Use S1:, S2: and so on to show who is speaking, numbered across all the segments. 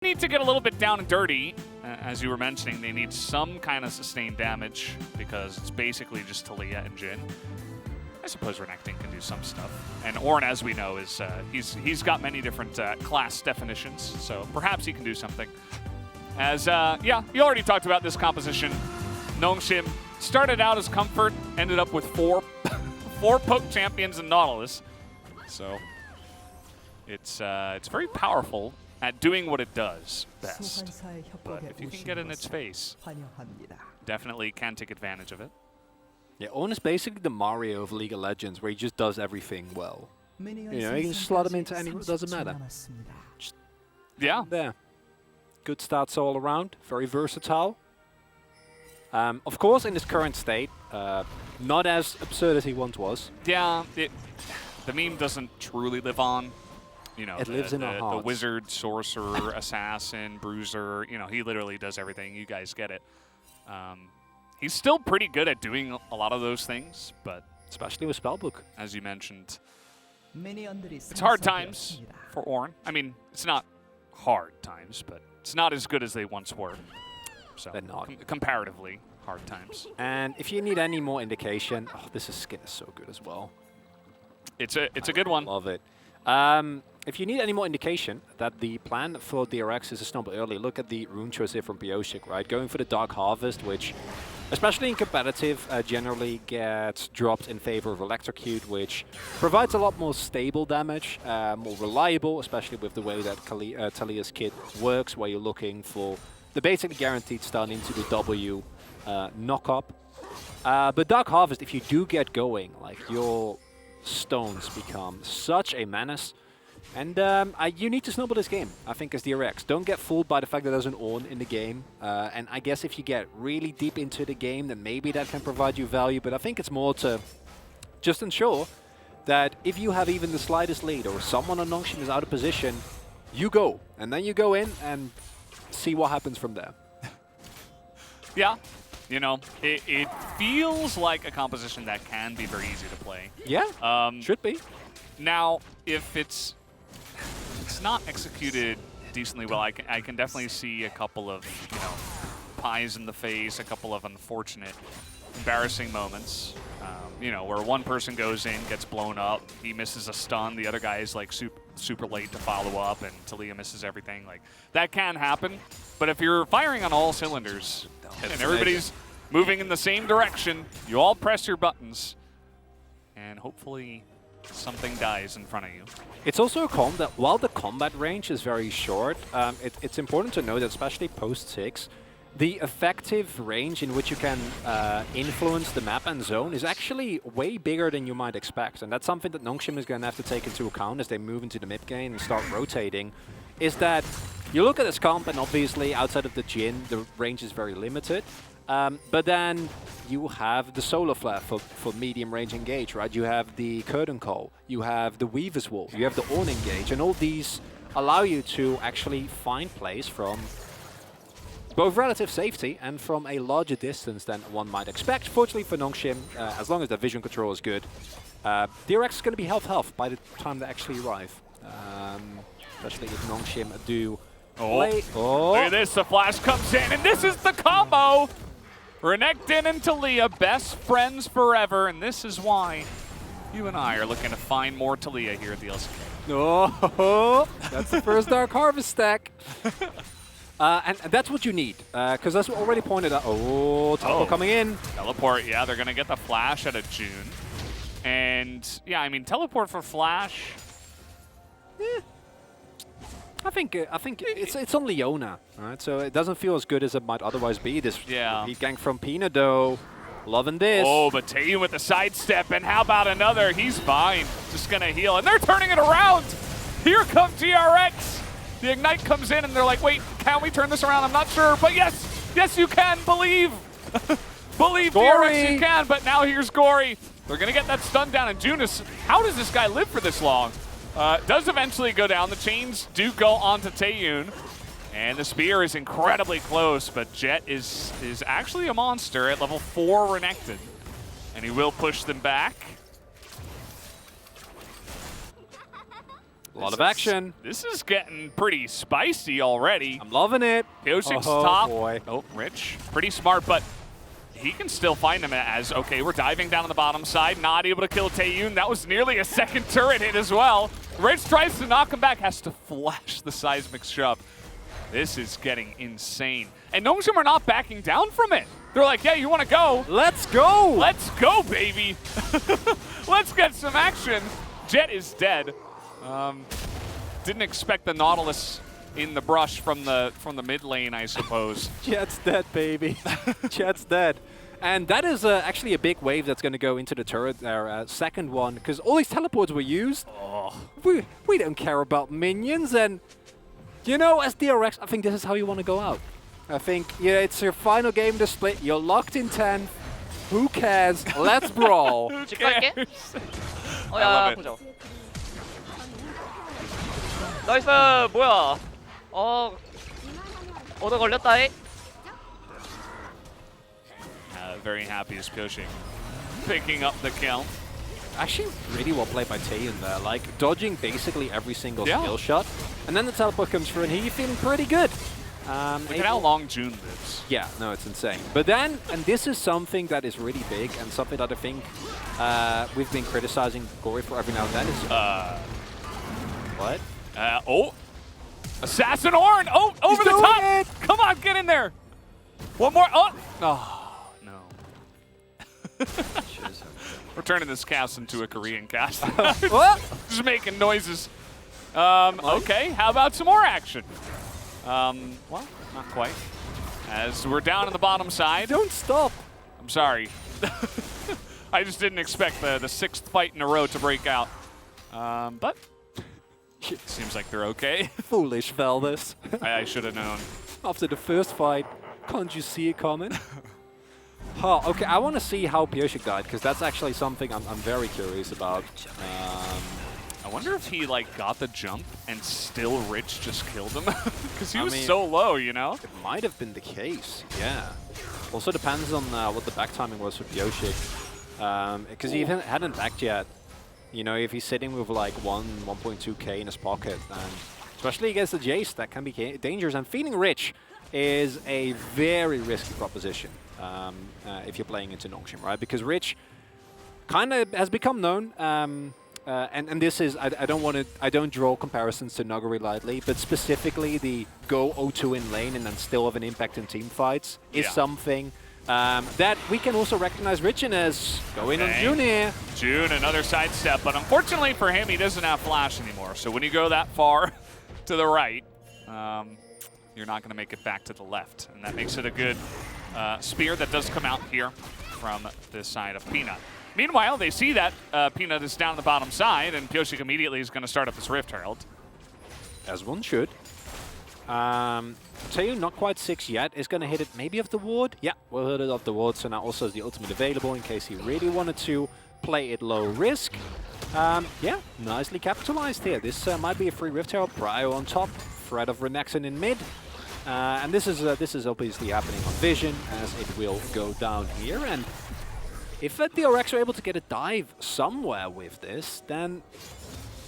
S1: need to get a little bit down and dirty. As you were mentioning, they need some kind of sustained damage because it's basically just Talia and Jhin. I suppose Renekton can do some stuff. And Ornn, as we know, is he's got many different class definitions, so perhaps he can do something. As, yeah, you already talked about this composition. Nongshim started out as Comfort, ended up with four poke champions in Nautilus. So it's very powerful at doing what it does best. But if you can get in its face, definitely can take advantage of it.
S2: Yeah, Ornn is basically the Mario of League of Legends, where he just does everything well. You know, you can slot him into any, it doesn't matter.
S1: Yeah.
S2: There. Good stats all around, very versatile. Of course, in his current state, not as absurd as he once was.
S1: Yeah, the meme doesn't truly live on. You know,
S2: it lives in our hearts.
S1: The wizard, sorcerer, assassin, bruiser, you know, he literally does everything. You guys get it. He's still pretty good at doing a lot of those things, but
S2: especially with Spellbook,
S1: as you mentioned. It's hard times for Ornn. I mean, it's not hard times, but it's not as good as they once were. So
S2: they're not.
S1: Comparatively hard times.
S2: And if you need any more indication, oh, this skin is so good as well.
S1: It's a good one.
S2: Love it. If you need any more indication that the plan for DRX is to snowball early, look at the rune choice here from Bioshik, right? Going for the Dark Harvest, which, especially in competitive, generally gets dropped in favor of Electrocute, which provides a lot more stable damage, more reliable, especially with the way that Talia's kit works, where you're looking for the basically guaranteed stun into the W knock-up. But Dark Harvest, if you do get going, like, your stones become such a menace. And you need to snowball this game, I think, as DRX. Don't get fooled by the fact that there's an Ornn in the game. And I guess if you get really deep into the game, then maybe that can provide you value. But I think it's more to just ensure that if you have even the slightest lead or someone on Nongshim is out of position, you go. And then you go in and see what happens from there.
S1: Yeah. You know, it feels like a composition that can be very easy to play.
S2: Yeah, should be.
S1: Now, if it's not executed decently well, I can definitely see a couple of, you know, pies in the face, a couple of unfortunate, embarrassing moments. You know, where one person goes in, gets blown up, he misses a stun, the other guy is like super late to follow up, and Talia misses everything. Like, that can happen. But if you're firing on all cylinders and everybody's moving in the same direction, you all press your buttons, and hopefully something dies in front of you.
S2: It's also a comp that, while the combat range is very short, it's important to know that, especially post-6, the effective range in which you can influence the map and zone is actually way bigger than you might expect. And that's something that Nongshim is going to have to take into account as they move into the mid game and start rotating, is that you look at this comp, and obviously outside of the Jhin, the range is very limited. But then you have the Solar Flare for medium range engage, right? You have the Curtain Call, you have the Weaver's Wall, you have the Ornn engage, and all these allow you to actually find plays from both relative safety and from a larger distance than one might expect. Fortunately for Nongshim, as long as their vision control is good, DRX is going to be health by the time they actually arrive. Especially if Nongshim do play.
S1: Oh, look at this, the flash comes in, and this is the combo! Renekton and Talia, best friends forever, and this is why you and I are looking to find more Talia here at the LCK.
S2: Oh, that's the first Dark Harvest stack. And that's what you need, because that's already pointed out. Oh, teleport coming in.
S1: Teleport, yeah, they're going to get the flash out of June. And, yeah, I mean, teleport for flash.
S2: I think it's on Leona, right? So it doesn't feel as good as it might otherwise be. This lead gank from Pina, though. Loving this.
S1: Oh, but Taeyu with the sidestep, and how about another? He's fine. Just going to heal, and they're turning it around. Here comes DRX. The Ignite comes in, and they're like, wait, can we turn this around? I'm not sure, but yes, yes, you can. Believe. Believe, DRX, you can, but now here's Gory. They're going to get that stun down, and Junis, how does this guy live for this long? Does eventually go down. The chains do go onto Taeyun, and the spear is incredibly close, but Jet is actually a monster at level 4 Renekton, and he will push them back.
S2: A lot of action.
S1: This is getting pretty spicy already.
S2: I'm loving it.
S1: Piosik's top.
S2: Boy.
S1: Oh, Rich. Pretty smart, but he can still find him as, okay, we're diving down on the bottom side, not able to kill Taeyun. That was nearly a second turret hit as well. Rich tries to knock him back, has to flash the seismic shove. This is getting insane. And Nongshim are not backing down from it. They're like, yeah, you want to go?
S2: Let's go!
S1: Let's go, baby. Let's get some action. Jet is dead. Didn't expect the Nautilus in the brush from the mid lane, I suppose.
S2: Jet's dead, baby. Jet's dead. And that is actually a big wave that's going to go into the turret there. Second one, because all these teleports were used.
S1: Oh.
S2: We don't care about minions. And, you know, as DRX, I think this is how you want to go out. I think, yeah, it's your final game to split. You're locked in 10. Who cares? Let's brawl.
S1: Who
S3: 직갈게.
S1: cares?
S3: 야, 보죠. 나이스, 뭐야? 얻어 걸렸다잉.
S1: Very happy as Pioshik picking up the kill.
S2: Actually, really well played by Taeyun there. Like, dodging basically every single
S1: Yeah.
S2: skill shot. And then the teleport comes through and he's feeling pretty good.
S1: Look at how long June lives.
S2: Yeah, no, it's insane. But then, and this is something that is really big and something that I think we've been criticizing Gory for every now and then is... What?
S1: Oh! Assassin Ornn! Oh, over the top!
S2: It.
S1: Come on, get in there! One more! Oh! Oh, no. We're turning this cast into a Korean cast.
S2: What?
S1: Just making noises. Okay, how about some more action? Well, not quite. As we're down on the bottom side.
S2: Don't stop.
S1: I'm sorry. I just didn't expect the sixth fight in a row to break out. But seems like they're okay.
S2: Foolish Velvis.
S1: I should have known.
S2: After the first fight, can't you see it coming? Huh, okay, I want to see how Pioshik died, because that's actually something I'm very curious about.
S1: I wonder if he like got the jump and still Rich just killed him, because he was so low, you know?
S2: It might have been the case, yeah. Also depends on what the back timing was for Pioshik, because he hadn't backed yet. You know, if he's sitting with like 1.2k in his pocket, and especially against the Jace, that can be dangerous. And feeling Rich is a very risky proposition if you're playing into Nongshim, right? Because Rich kind of has become known. And this is, I don't draw comparisons to Nuguri lightly, but specifically the go 0-2 in lane and then still have an impact in team fights is something that we can also recognize Rich in as go in on June here.
S1: June, another sidestep, but unfortunately for him, he doesn't have flash anymore. So when you go that far to the right, you're not going to make it back to the left. And that makes it a good spear that does come out here from this side of Peanut. Meanwhile, they see that Peanut is down the bottom side, and Pioshik immediately is going to start up his Rift Herald.
S2: As one should. Taeyun, not quite 6 yet, is going to hit it maybe off the ward. Yeah, we'll hit it off the ward, so now also has the ultimate available in case he really wanted to play it low risk. Yeah, nicely capitalized here. This might be a free Rift Herald. Bryo on top, threat of Renekton in mid. And this is obviously happening on Vision, as it will go down here. And if DRX are able to get a dive somewhere with this, then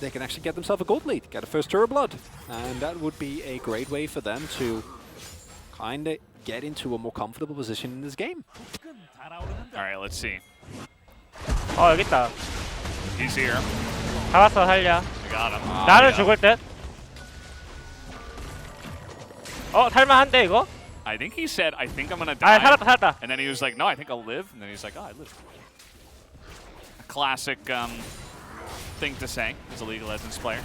S2: they can actually get themselves a gold lead, get a first Turret Blood. And that would be a great way for them to kind of get into a more comfortable position in this game.
S1: All right, let's see.
S4: 여기 있다.
S1: He's here.
S4: 잡았어, 살려.
S1: We got him.
S4: 나는 죽을 듯. 살만한데 이거?
S1: I think he said, I think I'm going to die.
S4: 살았다.
S1: And then he was like, no, I think I'll live. And then he's like, oh, I live. A classic thing to say as a League of Legends player.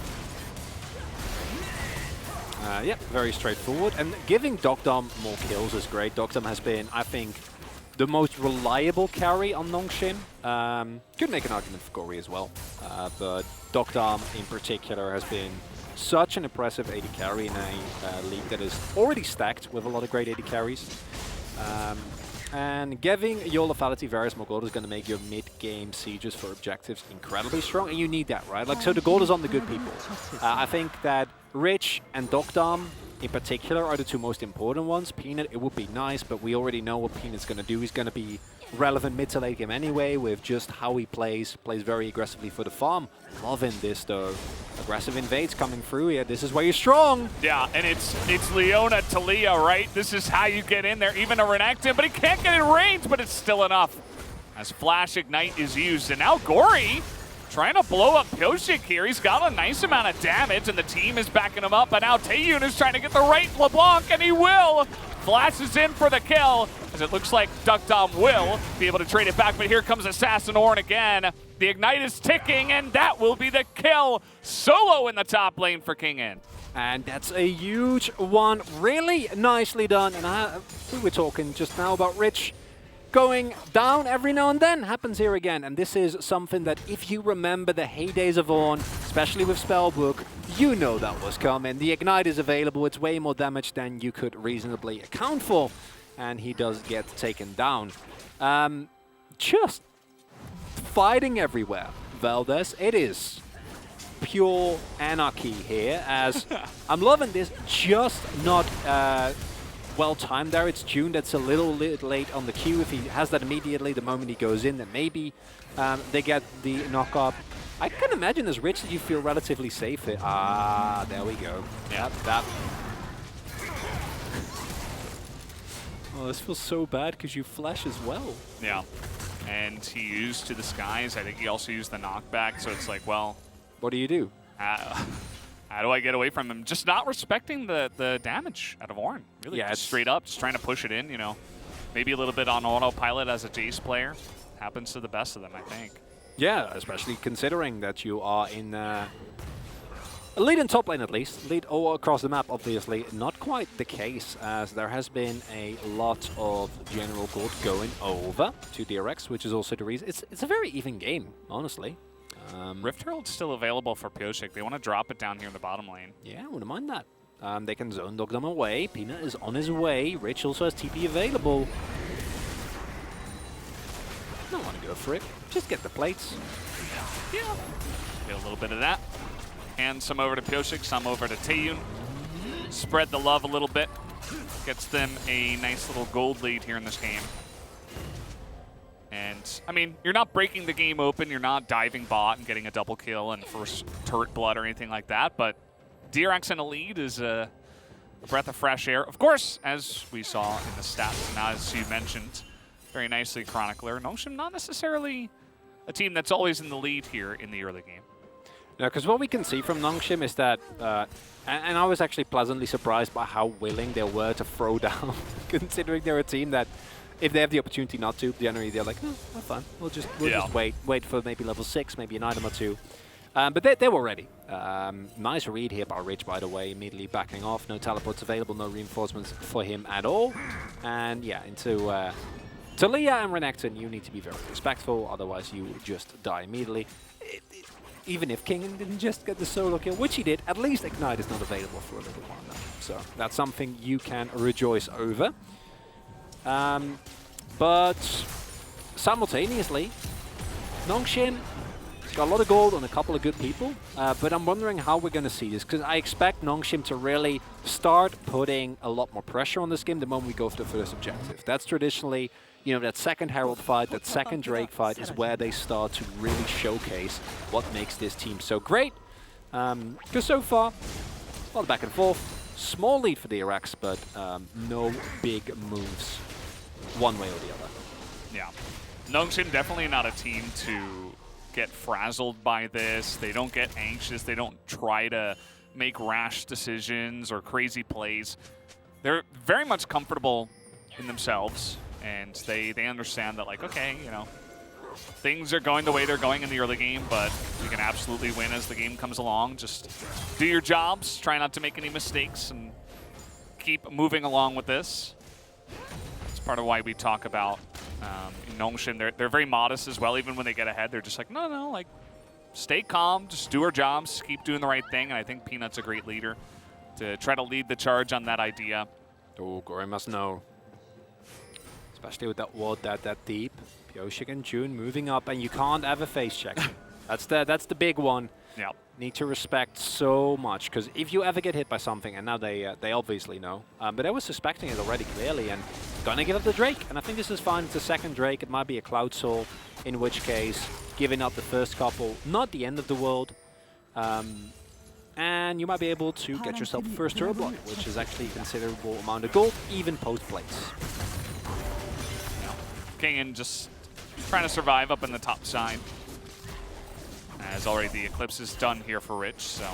S2: Yeah, very straightforward. And giving Dokdom more kills is great. Dokdom has been, I think, the most reliable carry on Nongshim. Could make an argument for Gory as well. But Dokdom in particular has been such an impressive AD carry in a league that is already stacked with a lot of great AD carries. And giving your lethality various more gold is going to make your mid-game sieges for objectives incredibly strong, and you need that, right? Like, so the gold is on the good people. I think that Rich and Dogdom in particular are the two most important ones. Peanut, it would be nice, but we already know what Peanut's going to do. He's going to be relevant mid to late game anyway with just how he plays very aggressively for the farm. Loving this though. Aggressive invades coming through here. This is where you're strong.
S1: Yeah, and it's Leona to Leah, right? This is how you get in there. Even a Renekton, but he can't get in range, but it's still enough. As Flash Ignite is used, and now Gory trying to blow up Pyosik here. He's got a nice amount of damage, and the team is backing him up, but now Taeyun is trying to get the right LeBlanc, and he will! Flash is in for the kill, as it looks like Dogdom will be able to trade it back, but here comes Assassin Ornn again. The Ignite is ticking, and that will be the kill. Solo in the top lane for King In.
S2: And that's a huge one. Really nicely done. And we were talking just now about Rich going down every now and then. Happens here again. And this is something that if you remember the heydays of Ornn, especially with Spellbook, you know that was coming. The Ignite is available. It's way more damage than you could reasonably account for. And he does get taken down. Just fighting everywhere, Valdez. It is pure anarchy here, as I'm loving this. Just not well timed there. It's June that's a little late on the queue. If he has that immediately the moment he goes in, then maybe they get the knock up. I can imagine as Rich that you feel relatively safe here. Ah, there we go. Yep, that. Oh, this feels so bad because you flash as well.
S1: Yeah. And he used to the skies. I think he also used the knockback, so it's like, well,
S2: what do you do?
S1: how do I get away from him? Just not respecting the damage out of Ornn. Really,
S2: yeah,
S1: just straight up, just trying to push it in, you know. Maybe a little bit on autopilot as a Jace player. Happens to the best of them, I think.
S2: Yeah, especially considering that you are in a lead in top lane at least. Lead all across the map, obviously. Not quite the case, as there has been a lot of general gold going over to DRX, which is also the reason. It's a very even game, honestly.
S1: Rift Herald's still available for Pyosik. They want to drop it down here in the bottom lane.
S2: Yeah, I wouldn't mind that. They can zone dog them away. Peanut is on his way. Rich also has TP available. Don't want to go for it. Just get the plates.
S1: Yeah. Get a little bit of that. And some over to Pyosik, some over to Taeyun. Spread the love a little bit. Gets them a nice little gold lead here in this game. And, I mean, you're not breaking the game open. You're not diving bot and getting a double kill and first turret blood or anything like that. But DRX in a lead is a breath of fresh air. Of course, as we saw in the stats, and as you mentioned very nicely, Chronicler, Nongshim not necessarily a team that's always in the lead here in the early game.
S2: No, because what we can see from Nongshim is that, and I was actually pleasantly surprised by how willing they were to throw down, considering they're a team that, if they have the opportunity not to, generally they're like, no, that's fine. We'll just wait for maybe level 6, maybe an item or two. But they were ready. Nice read here by Rich, by the way, immediately backing off. No teleports available, no reinforcements for him at all. And yeah, into Leah and Renekton, you need to be very respectful, otherwise you will just die immediately. Even if King didn't just get the solo kill, which he did, at least Ignite is not available for a little while now. So that's something you can rejoice over. But simultaneously, Nongshim got a lot of gold on a couple of good people, but I'm wondering how we're going to see this, because I expect Nongshim to really start putting a lot more pressure on this game the moment we go for the first objective. That's traditionally, you know, that second Herald fight, that second Drake fight is where they start to really showcase what makes this team so great. Because so far, a lot of back and forth, small lead for DRX, but no big moves one way or the other.
S1: Yeah. Nongshim definitely not a team to get frazzled by this. They don't get anxious. They don't try to make rash decisions or crazy plays. They're very much comfortable in themselves, and they understand that, like, okay, you know, things are going the way they're going in the early game, but you can absolutely win as the game comes along. Just do your jobs, try not to make any mistakes, and keep moving along with this. It's part of why we talk about in Nongshim, they're very modest as well. Even when they get ahead, they're just like, no, like, stay calm, just do our jobs, keep doing the right thing. And I think Peanut's a great leader to try to lead the charge on that idea.
S2: Oh, Gory must know. Especially with that ward that deep. Pyosik and June moving up, and you can't ever face check. That's the big one.
S1: Yeah.
S2: Need to respect so much, because if you ever get hit by something, and now they obviously know, but I was suspecting it already clearly, and gonna give up the Drake, and I think this is fine. It's a second Drake. It might be a Cloud Soul, in which case giving up the first couple, not the end of the world, and you might be able to get yourself the first turret block, which is actually a considerable amount of gold, even post plates.
S1: Kingen just trying to survive up in the top side. As already the Eclipse is done here for Rich, so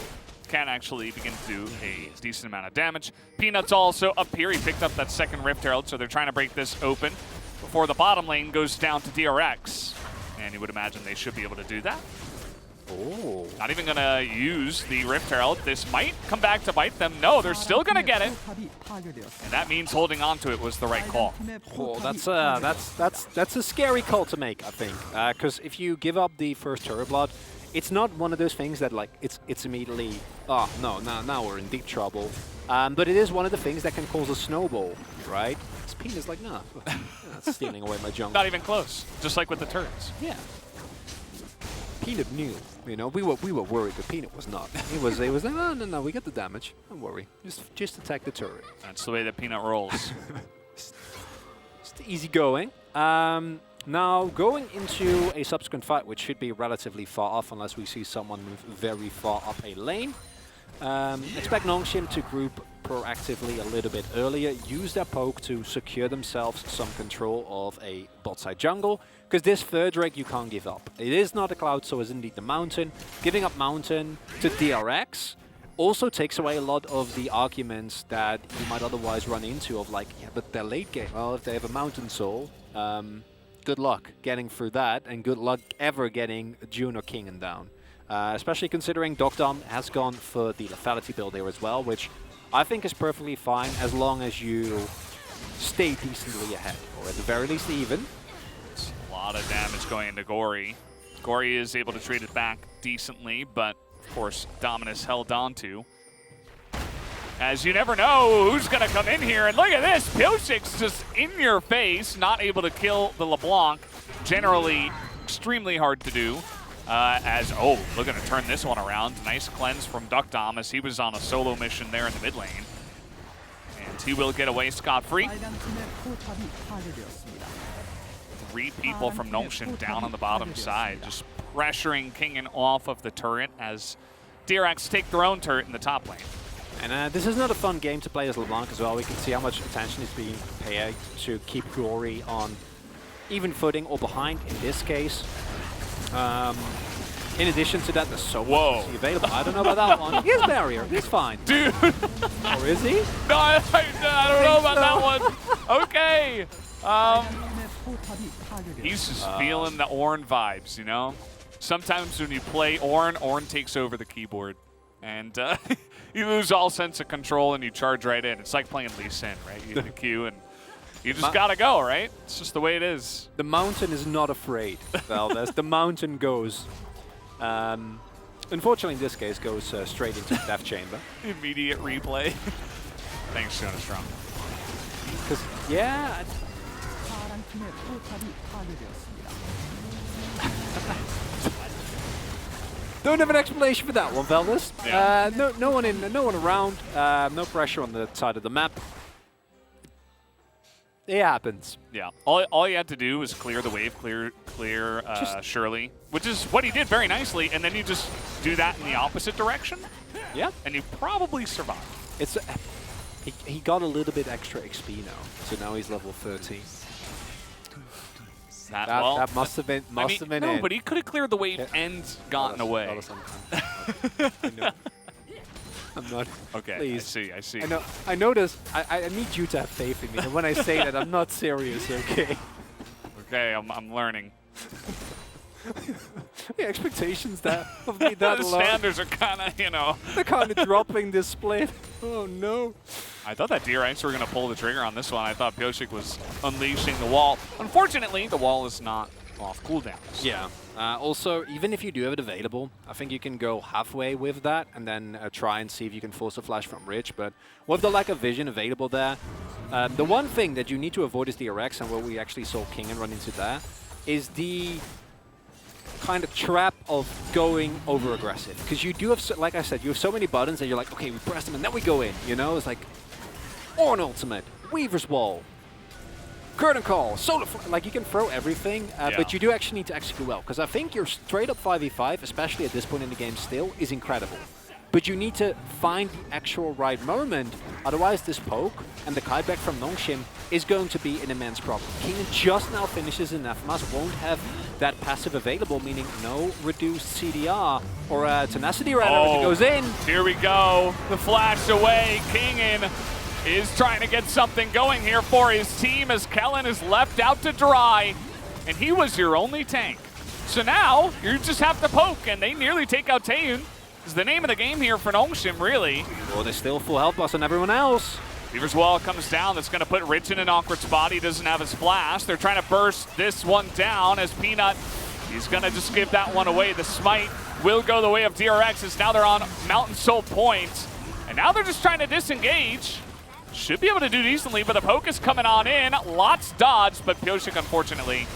S1: can actually begin to do a decent amount of damage. Peanut's also up here. He picked up that second Rift Herald, so they're trying to break this open before the bottom lane goes down to DRX. And you would imagine they should be able to do that.
S2: Oh.
S1: Not even going to use the Rift Herald. This might come back to bite them. No, they're still going to get it. And that means holding on to it was the right call.
S2: Oh, that's a scary call to make, I think. Because if you give up the first turret blood, it's not one of those things that like it's immediately, oh no, now we're in deep trouble. But it is one of the things that can cause a snowball, right? Peanut's like, nah, that's stealing away my jungle.
S1: Not even close, just like with the turrets.
S2: Yeah. Peanut knew, you know, we were worried, but Peanut was not. He was like, no, we get the damage. Don't worry, just attack the turret.
S1: That's the way that Peanut rolls.
S2: Just easy going. Now, going into a subsequent fight, which should be relatively far off unless we see someone move very far up a lane. Expect Nongshim to group proactively a little bit earlier, use their poke to secure themselves some control of a bot side jungle, because this third Drake you can't give up. It is not a Cloud, so it's indeed the Mountain. Giving up Mountain to DRX also takes away a lot of the arguments that you might otherwise run into of like, yeah, but they're late game. Well, if they have a Mountain Soul, good luck getting through that, and good luck ever getting June or Kingen down. Especially considering Dogdom has gone for the lethality build here as well, which I think is perfectly fine as long as you stay decently ahead, or at the very least even.
S1: It's a lot of damage going into Gory. Gory is able to trade it back decently, but of course Dominus held on to. As you never know who's going to come in here, and look at this, Piosik's just in your face, not able to kill the LeBlanc. Generally extremely hard to do. Looking to turn this one around. Nice cleanse from Duckdom as he was on a solo mission there in the mid lane. And he will get away scot-free. 3 people from Nongshim down on the bottom side, just pressuring Kingen off of the turret as DRX take their own turret in the top lane.
S2: And this is not a fun game to play as LeBlanc as well. We can see how much attention is being paid to keep Gory on even footing or behind in this case. In addition to that, there's so much available. I don't know about that one. He has barrier. He's fine.
S1: Dude!
S2: Or is he?
S1: No, I don't know about that one. Okay. He's just feeling the Ornn vibes, you know? Sometimes when you play Ornn takes over the keyboard. And you lose all sense of control and you charge right in. It's like playing Lee Sin, right? You hit the Q and you just gotta go, right? It's just the way it is.
S2: The Mountain is not afraid, Valdez. The Mountain goes. Unfortunately, in this case, goes straight into the Death Chamber.
S1: Immediate replay. Thanks, Jonah Strong.
S2: Because, yeah. Don't have an explanation for that one, Valdez.
S1: Yeah.
S2: No one around. No pressure on the side of the map. It happens.
S1: Yeah. All you had to do was clear the wave, clear Shirley, which is what he did very nicely, and then you just do that in the opposite direction.
S2: Yeah.
S1: And you probably survive.
S2: It's he got a little bit extra XP now, so now he's level 13. That must have been
S1: no, but he could have cleared the wave and gotten away.
S2: I know. I'm not.
S1: Okay,
S2: please.
S1: I see.
S2: I notice. I need you to have faith in me. And when I say that, I'm not serious, okay?
S1: Okay, I'm learning.
S2: Yeah, expectations that of me that
S1: the
S2: low.
S1: standards are kind of, you know.
S2: They're kind of dropping this split. Oh, no.
S1: I thought that DRX were going to pull the trigger on this one. I thought Pioshik was unleashing the wall. Unfortunately, the wall is not off cooldowns.
S2: Yeah. Also, even if you do have it available, I think you can go halfway with that and then try and see if you can force a flash from Rich. But with the lack of vision available there, the one thing that you need to avoid is DRX, and where we actually saw Kingen run into that, is the kind of trap of going over aggressive, because you do have, like I said, you have so many buttons that you're like, okay, we press them and then we go in. You know, it's like Ornn ultimate, Weaver's Wall, Curtain Call, Solar like you can throw everything, but you do actually need to execute well, because I think your straight up 5v5, especially at this point in the game still, is incredible. But you need to find the actual right moment, otherwise this poke and the kiteback from Nongshim is going to be an immense problem. King just now finishes in FMAS, won't have that passive available, meaning no reduced CDR or tenacity rather as it goes in.
S1: Here we go, the flash away, Kingen is trying to get something going here for his team as Kellen is left out to dry, and he was your only tank. So now you just have to poke, and they nearly take out Taeyun. Is the name of the game here for Nongshim, really.
S2: Well, there's still full health bus on everyone else.
S1: Weaver's Wall comes down. That's going to put Rich in an awkward spot. He doesn't have his flash. They're trying to burst this one down as Peanut, he's going to just give that one away. The smite will go the way of DRX as now they're on Mountain Soul Point. And now they're just trying to disengage. Should be able to do decently, but the poke is coming on in. Lots dodged, but Pyosik, unfortunately,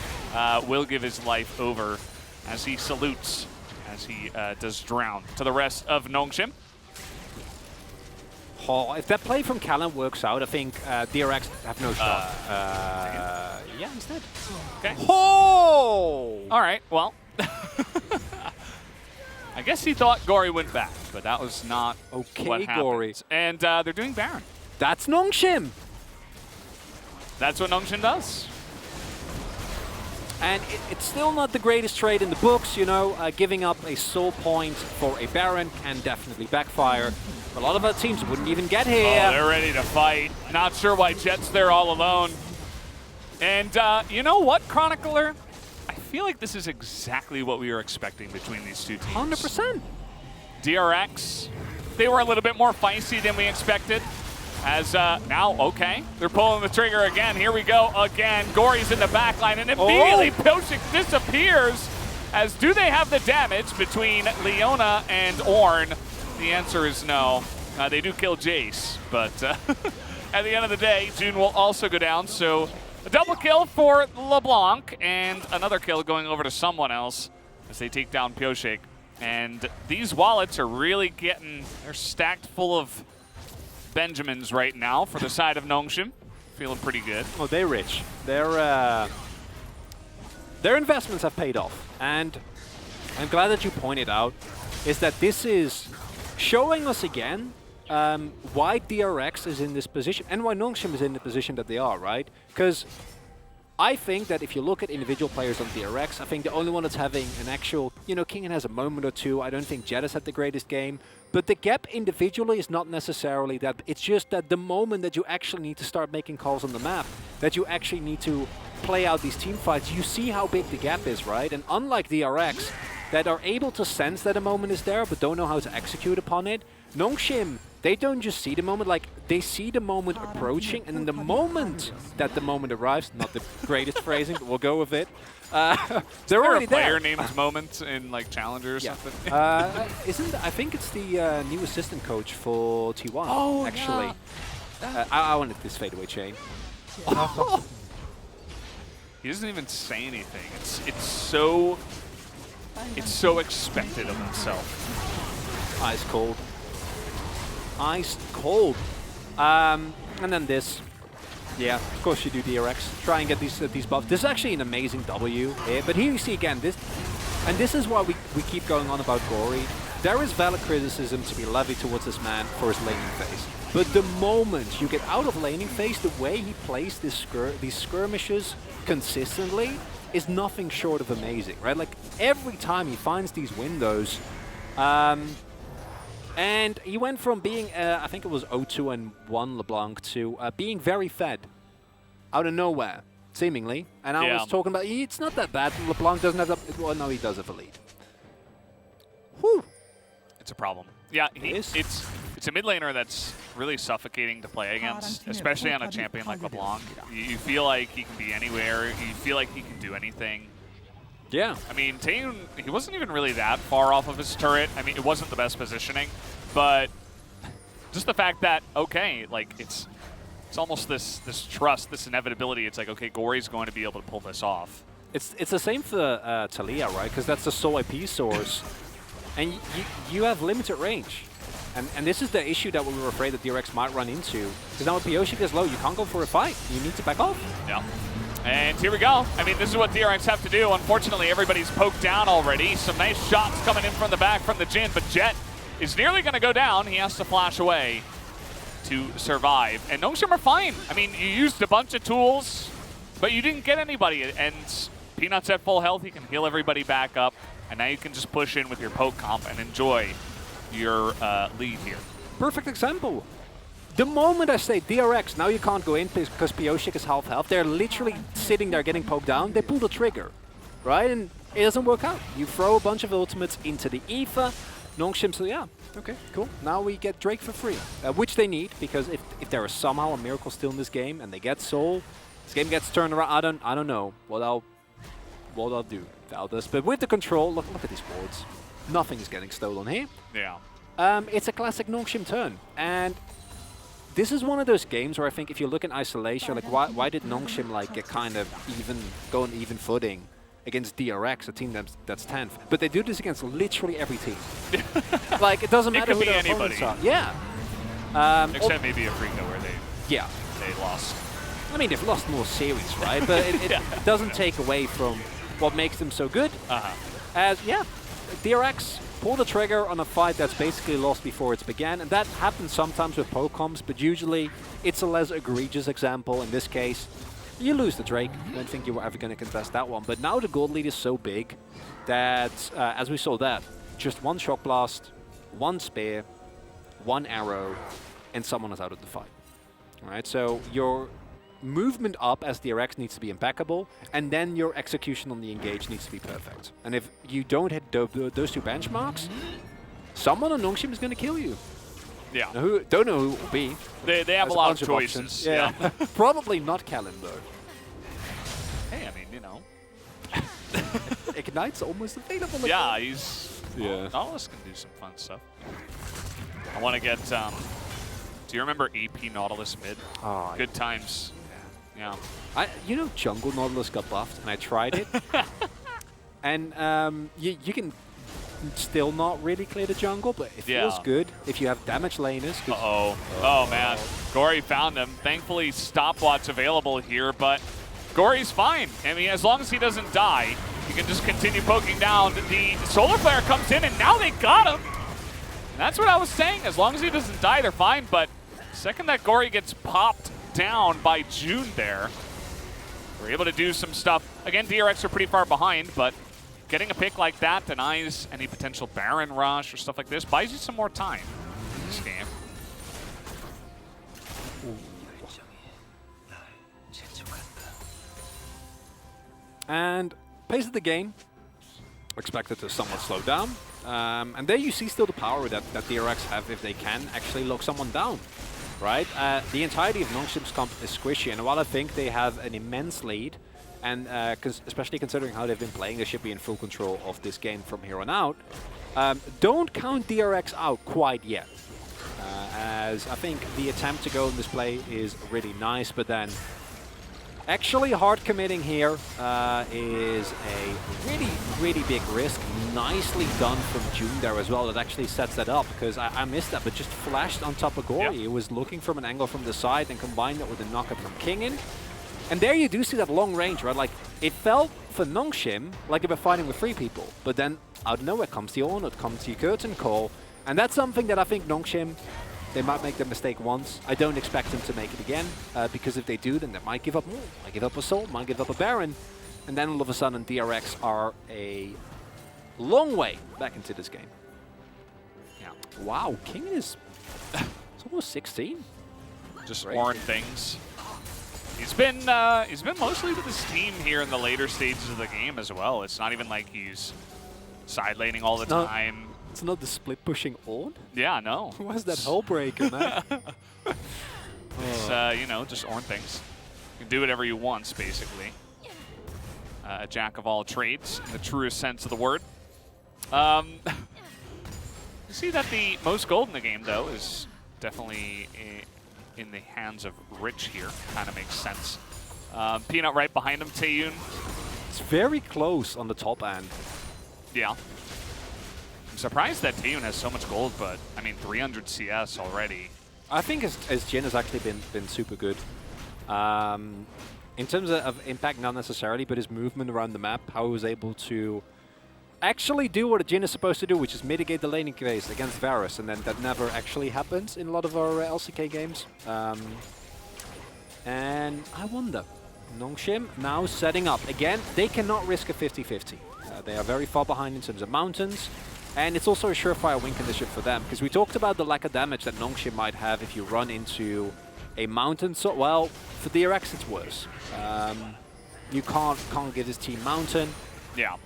S1: will give his life over as he salutes, as he does drown to the rest of Nongshim.
S2: Oh, if that play from Callan works out, I think DRX have no shot. Yeah, he's dead.
S1: Okay.
S2: Oh!
S1: All right, well. I guess he thought Gory went back, but that was not what happened.
S2: Gory.
S1: And they're doing Baron.
S2: That's Nongshim!
S1: That's what Nongshim does.
S2: And it's still not the greatest trade in the books, you know. Giving up a soul point for a Baron can definitely backfire. A lot of our teams wouldn't even get here.
S1: Oh, they're ready to fight. Not sure why Jet's there all alone. And you know what, Chronicler? I feel like this is exactly what we were expecting between these two teams.
S2: 100%.
S1: DRX, they were a little bit more feisty than we expected. As now, okay, they're pulling the trigger again. Here we go again. Gory's in the back line, and immediately Pyosik disappears. As do they have the damage between Leona and Ornn? The answer is no. They do kill Jace, but at the end of the day, June will also go down. So a double kill for LeBlanc, and another kill going over to someone else as they take down Pyosik. And these wallets are really getting, they're stacked full of Benjamins right now for the side of Nongshim. Feeling pretty good.
S2: Oh, they're rich. Their investments have paid off. And I'm glad that you pointed out is that this is showing us again why DRX is in this position and why Nongshim is in the position that they are, right? Because I think that if you look at individual players on DRX, I think the only one that's having an actual, you know, Kingen has a moment or two. I don't think Jet has had the greatest game. But the gap individually is not necessarily that. It's just that the moment that you actually need to start making calls on the map, that you actually need to play out these team fights, you see how big the gap is, right? And unlike DRX, that are able to sense that a moment is there, but don't know how to execute upon it, Nongshim, they don't just see the moment, like, they see the moment approaching, and in the moment that the moment arrives, not the greatest phrasing, but we'll go with it, they're already there.
S1: Player names moments in like Challenger or something.
S2: I think it's the new assistant coach for T1. Oh, actually. Yeah. I wanted this fadeaway chain.
S1: He doesn't even say anything. It's so expected of himself.
S2: Ice cold. Ice cold. And then this. Yeah, of course you do DRX. Try and get these buffs. This is actually an amazing W here, but here you see again this, and this is why we keep going on about Gory. There is valid criticism to be levied towards this man for his laning phase. But the moment you get out of laning phase, the way he plays these skirmishes consistently is nothing short of amazing, right? Like every time he finds these windows, and he went from being, I think it was 0-2 and 1 LeBlanc to being very fed out of nowhere, seemingly. And I was talking about, it's not that bad. LeBlanc doesn't have that. Well, no, he does have a lead. Whew.
S1: It's a problem. Yeah, it's a mid laner that's really suffocating to play against, especially on a champion like LeBlanc. You feel like he can be anywhere. You feel like he can do anything.
S2: Yeah.
S1: I mean, Taeyun, he wasn't even really that far off of his turret. I mean, it wasn't the best positioning, but just the fact that, okay, like it's almost this trust, this inevitability. It's like, okay, Gory's going to be able to pull this off.
S2: It's the same for Talia, right? Because that's the sole IP source, and you have limited range. And this is the issue that we were afraid that DRX might run into. Because now when Pioshik is low, you can't go for a fight. You need to back off.
S1: Yeah. And here we go. I mean, this is what DRX have to do. Unfortunately, everybody's poked down already. Some nice shots coming in from the back from the Jhin, but Jet is nearly going to go down. He has to flash away to survive. And Nongshim are fine. I mean, you used a bunch of tools, but you didn't get anybody. And Peanut's at full health. He can heal everybody back up. And now you can just push in with your poke comp and enjoy your lead here.
S2: Perfect example. The moment I say DRX, now you can't go in because Pioshik is half health. They're literally sitting there getting poked down. They pull the trigger, right? And it doesn't work out. You throw a bunch of ultimates into the Aether. Nongshim, so yeah, okay, cool. Now we get Drake for free, which they need, because if there is somehow a miracle still in this game and they get Soul, this game gets turned around. I don't know what I'll do about this. But with the control, look at these boards. Nothing is getting stolen here.
S1: Yeah.
S2: It's a classic Nongshim turn, and this is one of those games where I think if you look in isolation, like why did Nongshim like get kind of go on even footing against DRX, a team that's 10th? But they do this against literally every team. Like it doesn't matter who their opponents are. Yeah.
S1: Except maybe a Afrika where they lost.
S2: I mean, they've lost more series, right? But it doesn't take away from what makes them so good. As DRX pull the trigger on a fight that's basically lost before it's began, and that happens sometimes with poke comps, but usually it's a less egregious example. In this case, you lose the Drake. I don't think you were ever going to contest that one, but now the gold lead is so big that, as we saw that, just one shock blast, one spear, one arrow, and someone is out of the fight. All right, so your movement up as DRX needs to be impeccable, and then your execution on the engage needs to be perfect. And if you don't hit those two benchmarks, someone on Nongshim is going to kill you.
S1: Yeah.
S2: Now, don't know who it will be.
S1: They have a lot of choices. Yeah.
S2: Probably not Kellen, though.
S1: Hey, I mean, you know.
S2: Ignite's almost available.
S1: Yeah, he's...
S2: Yeah.
S1: Nautilus can do some fun stuff. I want to get... do you remember AP Nautilus mid?
S2: Oh,
S1: Good times. Yeah.
S2: You know, Jungle Nautilus got buffed, and I tried it. And you can still not really clear the jungle, but it feels good if you have damage laners.
S1: Oh, man. Gory found him. Thankfully, stopwatch available here, but Gory's fine. I mean, as long as he doesn't die, you can just continue poking down. The Solar Flare comes in, and now they got him. And that's what I was saying. As long as he doesn't die, they're fine, but the second that Gory gets popped down by June there, we're able to do some stuff. Again, DRX are pretty far behind, but getting a pick like that denies any potential Baron rush or stuff like this, buys you some more time in this game.
S2: And pace of the game expected to somewhat slow down. And there you see still the power that DRX have if they can actually lock someone down. Right? The entirety of Nongshim's comp is squishy, and while I think they have an immense lead, and especially considering how they've been playing, they should be in full control of this game from here on out. Don't count DRX out quite yet, as I think the attempt to go in this play is really nice, but then actually hard committing here is a really big risk. Nicely done from June there as well. That actually sets that up, because I missed that, but just flashed on top of Gory. It was looking from an angle from the side and combined it with a knockup from Kingin. And there you do see that long range, right? Like, it felt for Nongshim like they were fighting with 3 people, but then out of nowhere comes the Ornn, comes the curtain call, and that's something that I think Nongshim, they might make the mistake once. I don't expect them to make it again, because if they do, then they might give up more. Might give up a Soul, might give up a Baron, and then all of a sudden DRX are a long way back into this game. Yeah. Wow, King is it's almost 16.
S1: Just Ornn things. He's been mostly with his team here in the later stages of the game as well. It's not even like he's side laning all the time.
S2: It's not the split pushing Ornn?
S1: Yeah, no.
S2: What's that Hullbreaker, man?
S1: It's, you know, just Ornn things. You can do whatever you want, basically. A jack of all trades, in the truest sense of the word. You see that the most gold in the game, though, is definitely in the hands of Rich here. Kind of makes sense. Peanut right behind him, Taeyun.
S2: It's very close on the top end.
S1: Yeah. I'm surprised that Taeyun has so much gold, but I mean 300 CS already.
S2: I think his Jhin has actually been super good. In terms of impact, not necessarily, but his movement around the map, how he was able to actually do what a Jhin is supposed to do, which is mitigate the laning phase against Varus, and then that never actually happens in a lot of our LCK games. And I wonder, Nongshim now setting up. Again, they cannot risk a 50-50. They are very far behind in terms of mountains, and it's also a surefire win condition for them, because we talked about the lack of damage that Nongshim might have if you run into a mountain. So, well, for DRX it's worse. You can't give his team mountain.
S1: Yeah.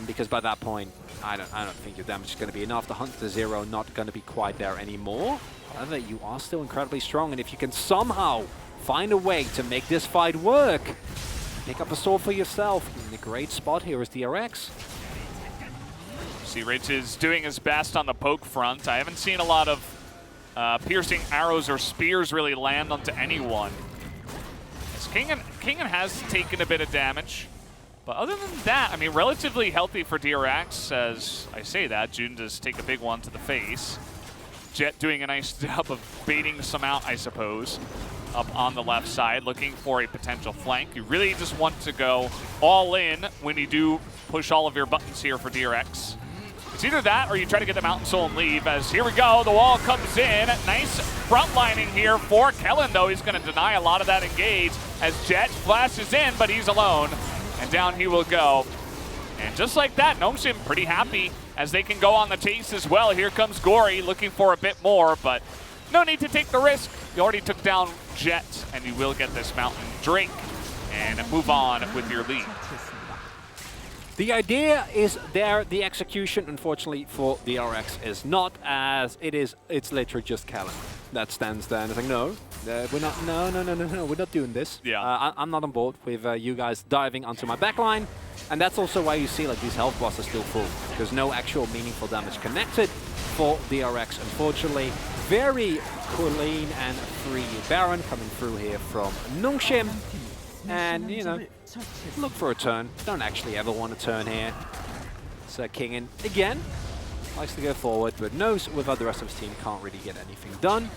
S2: Because by that point, I don't think your damage is going to be enough. The hunt to zero not going to be quite there anymore. However, you are still incredibly strong, and if you can somehow find a way to make this fight work, pick up a sword for yourself. In a great spot here is DRX.
S1: See, Rich is doing his best on the poke front. I haven't seen a lot of piercing arrows or spears really land onto anyone. As Kingen has taken a bit of damage. But other than that, I mean, relatively healthy for DRX. As I say that, June does take a big one to the face. Jet doing a nice job of baiting some out, I suppose, up on the left side, looking for a potential flank. You really just want to go all in when you do push all of your buttons here for DRX. It's either that or you try to get the Mountain Soul and leave, as here we go, the wall comes in. Nice front lining here for Kellen, though. He's going to deny a lot of that engage as Jet flashes in, but he's alone. And down he will go. And just like that, Nongshim pretty happy as they can go on the chase as well. Here comes Gory looking for a bit more, but no need to take the risk. You already took down Jet, and you will get this mountain drink and move on with your lead.
S2: The idea is there, the execution, unfortunately, for DRX is not, as it's literally just Kellen that stands there and is like, no, we're not doing this.
S1: Yeah.
S2: I'm not on board with you guys diving onto my backline, and that's also why you see like these health bars are still full. There's no actual meaningful damage connected for DRX, unfortunately. Very clean and free Baron coming through here from Nongshim. And, you know, look for a turn. Don't actually ever want to turn here. So Kingen, again, likes to go forward, but knows without the rest of his team can't really get anything done.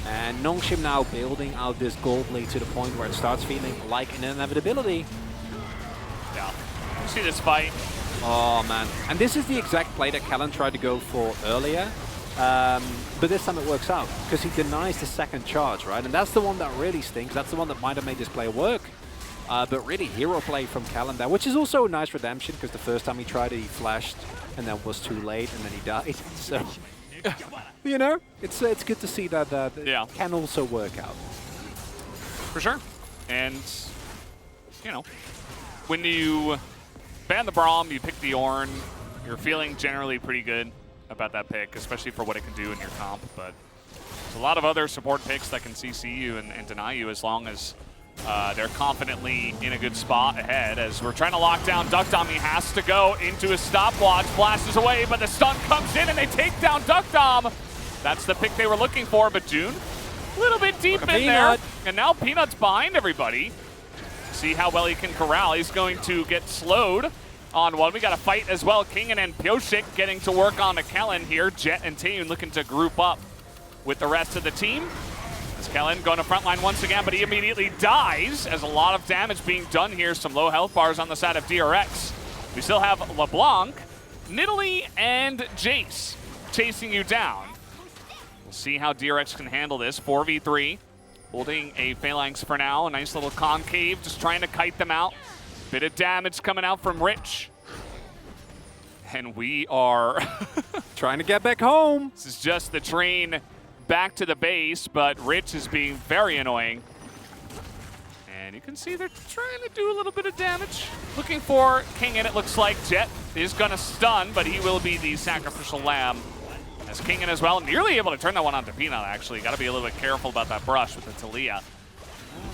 S2: And Nongshim now building out this gold lead to the point where it starts feeling like an inevitability.
S1: Yeah. You see this fight.
S2: Oh, man. And this is the exact play that Kellen tried to go for earlier. But this time it works out, because he denies the second charge, right? And that's the one that really stinks. That's the one that might have made this play work. But really, hero play from Kellen there, which is also a nice redemption, because the first time he tried it, he flashed, and then was too late, and then he died. So, you know, it's good to see that it can also work out.
S1: For sure. And, you know, when you ban the Braum, you pick the Ornn, you're feeling generally pretty good about that pick, especially for what it can do in your comp. But there's a lot of other support picks that can CC you and deny you, as long as they're confidently in a good spot ahead. As we're trying to lock down Duck Dom, he has to go into his stopwatch, blasts away, but the stun comes in and they take down Duck Dom. That's the pick they were looking for, but June, a little bit deep in there. And now Peanut's behind everybody. See how well he can corral. He's going to get slowed on one. We got a fight as well. Kingen and Pyoshik getting to work on a Kellen here. Jet and Taeyun looking to group up with the rest of the team. As Kellen going to frontline once again, but he immediately dies as a lot of damage being done here. Some low health bars on the side of DRX. We still have LeBlanc, Nidalee, and Jace chasing you down. We'll see how DRX can handle this. 4v3, holding a Phalanx for now. A nice little concave, just trying to kite them out. Bit of damage coming out from Rich. And we are
S2: trying to get back home.
S1: This is just the train back to the base, but Rich is being very annoying. And you can see they're trying to do a little bit of damage. Looking for Kingen, it looks like. Jet is gonna stun, but he will be the sacrificial lamb. As Kingen as well, nearly able to turn that one onto Peanut, actually. Gotta be a little bit careful about that brush with the Talia.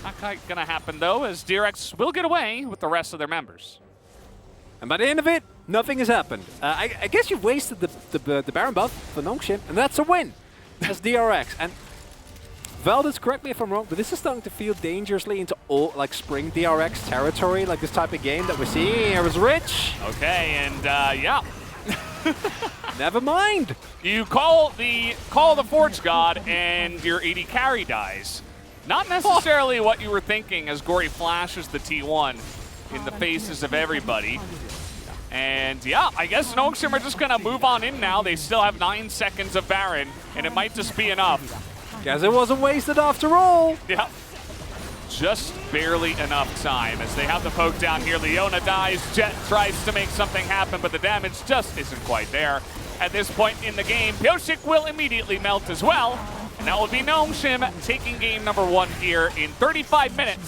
S1: Not quite gonna happen though, as DRX will get away with the rest of their members.
S2: And by the end of it, nothing has happened. I guess you've wasted the Baron buff for Nongshim, and that's a win as DRX. And Valdez, correct me if I'm wrong, but this is starting to feel dangerously into all like spring DRX territory, like this type of game that we're seeing here is Rich.
S1: Okay, and yeah.
S2: Never mind.
S1: You call the Forge God and your AD carry dies. Not necessarily what you were thinking as Gory flashes the T1 in the faces of everybody. And yeah, I guess Noxim are just gonna move on in now. They still have 9 seconds of Baron, and it might just be enough.
S2: Guess it wasn't wasted after all.
S1: Yeah. Just barely enough time as they have the poke down here. Leona dies, Jet tries to make something happen, but the damage just isn't quite there. At this point in the game, Pyosik will immediately melt as well, and that will be Noxim taking game number 1 here in 35 minutes.